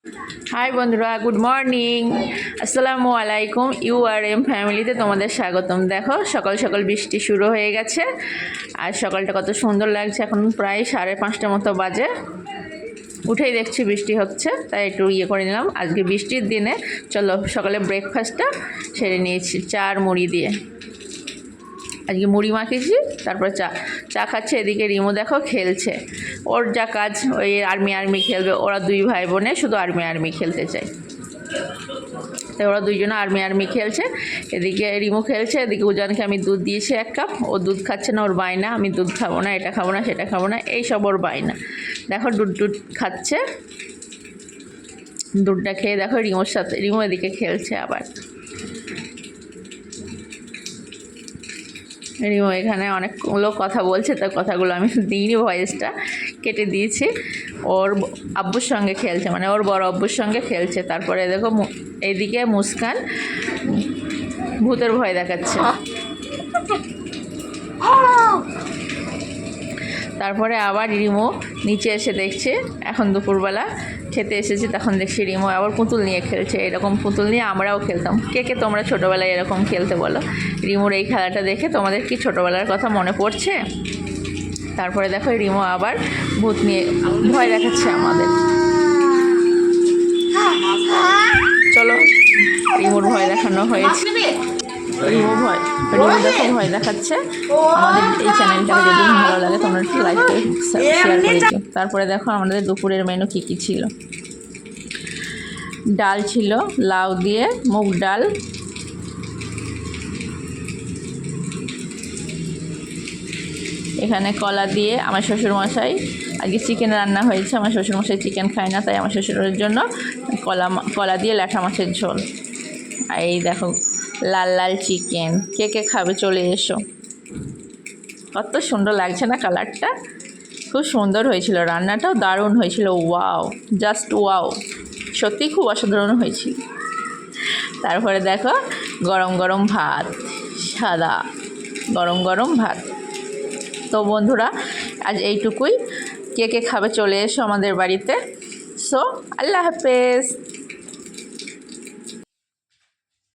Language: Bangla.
হাই বন্ধুরা, গুড মর্নিং, আসসালামু আলাইকুম। URM ফ্যামিলিতে তোমাদের স্বাগতম। দেখো সকাল সকাল বৃষ্টি শুরু হয়ে গেছে আর সকালটা কত সুন্দর লাগছে। এখন প্রায় 5:30 মতো বাজে। উঠেই দেখছি বৃষ্টি হচ্ছে, তাই একটু করে নিলাম। আজকে বৃষ্টির দিনে চলো সকালে ব্রেকফাস্টটা সেরে নিয়েছি চা আর মুড়ি দিয়ে। আজকে মুড়ি মাখিয়েছি, তারপর চা খাচ্ছে। এদিকে রিমো দেখো খেলছে, ওর যা কাজ ওই আর্মি খেলবে। ওরা দুই ভাই বোনে শুধু আর্মি খেলতে চায়, তাই ওরা দুইজনে আর্মি খেলছে। এদিকে রিমো খেলছে, এদিকে উজানকে আমি দুধ দিয়েছি 1 কাপ। ও দুধ খাচ্ছে না, ওর বায়না আমি দুধ খাবো না, এটা খাবো না, সেটা খাবো না, এইসব ওর বায়না। দেখো দুধ খাচ্ছে। দুধটা খেয়ে দেখো রিমোর সাথে, রিমো এদিকে খেলছে আবার। রিমো এখানে অনেকগুলো কথা বলছে, তার কথাগুলো আমি দিইনি, ভয়েসটা কেটে দিয়েছি। ওর আব্বুর সঙ্গে খেলছে, মানে ওর বড় আব্বুর সঙ্গে খেলছে। তারপরে দেখো এইদিকে মুস্কান ভূতের ভয় দেখাচ্ছে। তারপরে আবার রিমো নিচে এসে দেখছে, এখন দুপুরবেলা খেতে এসেছি, তখন দেখছি রিমো আবার পুতুল নিয়ে খেলছে। এরকম পুতুল নিয়ে আমরাও খেলতাম। কে তোমরা ছোটোবেলায় এরকম খেলতে বলো? রিমোর এই খেলাটা দেখে তোমাদের কি ছোটোবেলার কথা মনে পড়ছে? তারপরে দেখো রিমো আবার ভূত নিয়ে ভয় দেখাচ্ছে আমাদের। চলো, রিমোর ভয় দেখানো হয়েছে। রিমো দেখো ভয় দেখাচ্ছে। আমাদের এই চ্যানেলটাকে যদি ভালো লাগে তোমরা একটু লাইক করে শেয়ার করে দিও। তারপরে দেখো আমাদের দুপুরের মেনু কী ছিল। ডাল ছিল, লাউ দিয়ে মুগ ডাল, এখানে কলা দিয়ে। আমার শ্বশুরমশাই আজকে চিকেন রান্না হয়েছে। আমার শ্বশুরমশাই চিকেন খায় না, তাই আমার শ্বশুরের জন্য কলা দিয়ে ল্যাঠা মাছের ঝোল। আর এই দেখো লাল লাল চিকেন। কে খাবে চলে এসো। কত সুন্দর লাগছে না কালারটা? খুব সুন্দর হয়েছিল, রান্নাটাও দারুণ হয়েছিল। ওয়াও, জাস্ট ওয়াও, সত্যিই খুব অসাধারণ হয়েছিল। তারপরে দেখো গরম গরম ভাত, সাদা গরম গরম ভাত। তো বন্ধুরা আজ এইটুকুই। কে খাবে চলে এসো আমাদের বাড়িতে। সো আল্লাহ হাফেজ।